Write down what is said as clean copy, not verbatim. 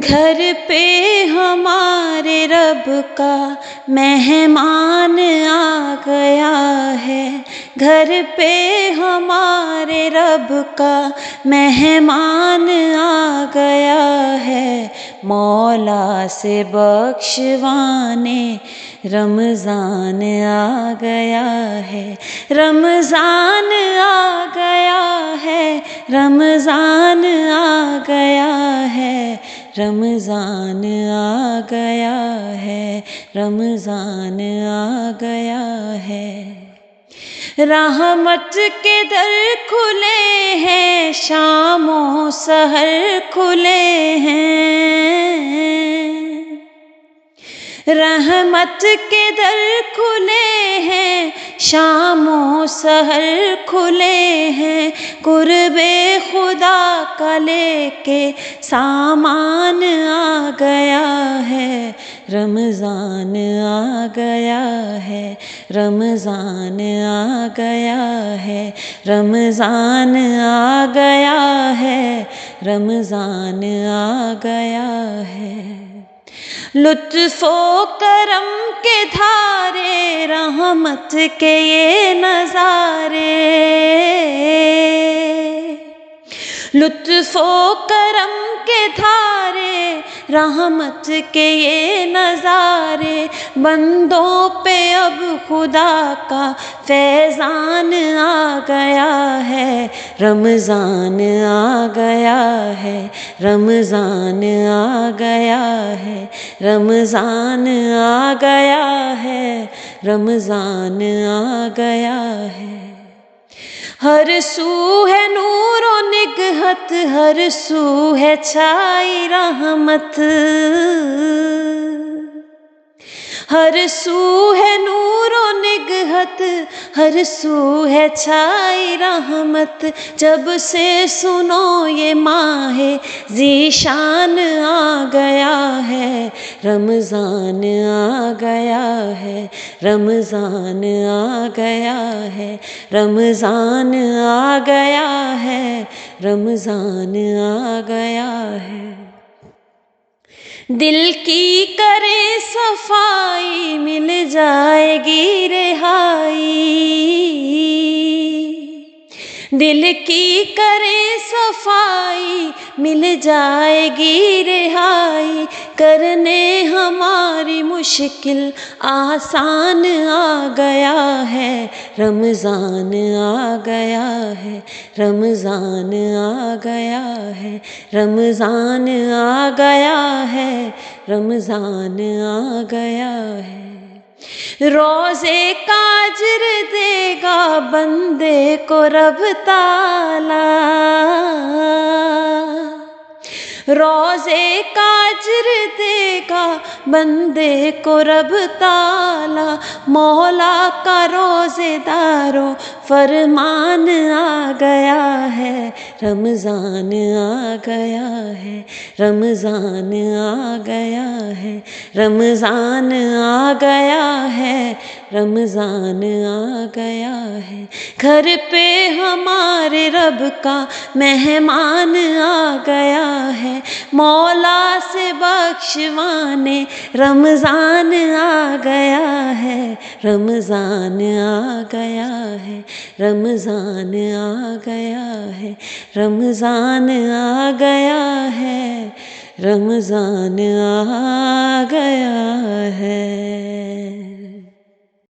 گھر پہ ہمارے رب کا مہمان آ گیا ہے، گھر پہ ہمارے رب کا مہمان آ گیا ہے، مولا سے بخشوانے رمضان آ گیا ہے، رمضان آ گیا ہے، رمضان آ گیا ہے، رمضان آ گیا ہے، رمضان آ گیا ہے۔ رحمت کے در کھلے ہیں، شام و سحر کھلے ہیں، رحمت کے در کھلے ہیں، شام و سحر کھلے ہیں، قرب خدا کا لے کے سامان آ گیا ہے، رمضان آ گیا ہے، رمضان آ گیا ہے، رمضان آ گیا ہے، رمضان آ گیا ہے۔ لطف و کرم کے دھارے، رحمت کے یہ نظارے، لطف و کرم کے دھارے، رحمت کے یہ نظارے، بندوں پہ اب خدا کا فیضان آ گیا ہے، رمضان آ گیا ہے، رمضان آ گیا ہے، رمضان آ گیا ہے، رمضان آ گیا ہے۔ ہر سو ہے نور و نگہت، ہر سو ہے چھائی رحمت، ہر سو ہے نور و نگہت، ہر سو ہے چھائی رحمت، جب سے سنو یہ ماہ ذیشان آ گیا ہے، رمضان آ گیا ہے، رمضان آ گیا ہے، رمضان آ گیا ہے، رمضان آ گیا ہے۔ دل کی کرے صفائی، مل جائے گی رہائی، دل کی کرے صفائی، مل جائے گی رہائی، کرنے ہماری مشکل آسان آ گیا ہے، رمضان آ گیا ہے، رمضان آ گیا ہے، رمضان آ گیا ہے، رمضان آ گیا ہے۔ روزے کا اجر دے گا بندے کو رب تعالی، روزے کا اجر دے گا بندے کو رب تعالی، مولا کا روزے دارو فرمان آ گیا ہے، رمضان آ گیا ہے، رمضان آ گیا ہے، رمضان آ گیا ہے، رمضان آ گیا ہے۔ گھر پہ ہمارے رب کا مہمان آ گیا ہے، مولا سے بخشوانے رمضان آ گیا ہے، رمضان آ گیا ہے، رمضان آ گیا ہے، رمضان آ گیا ہے، رمضان آ گیا ہے۔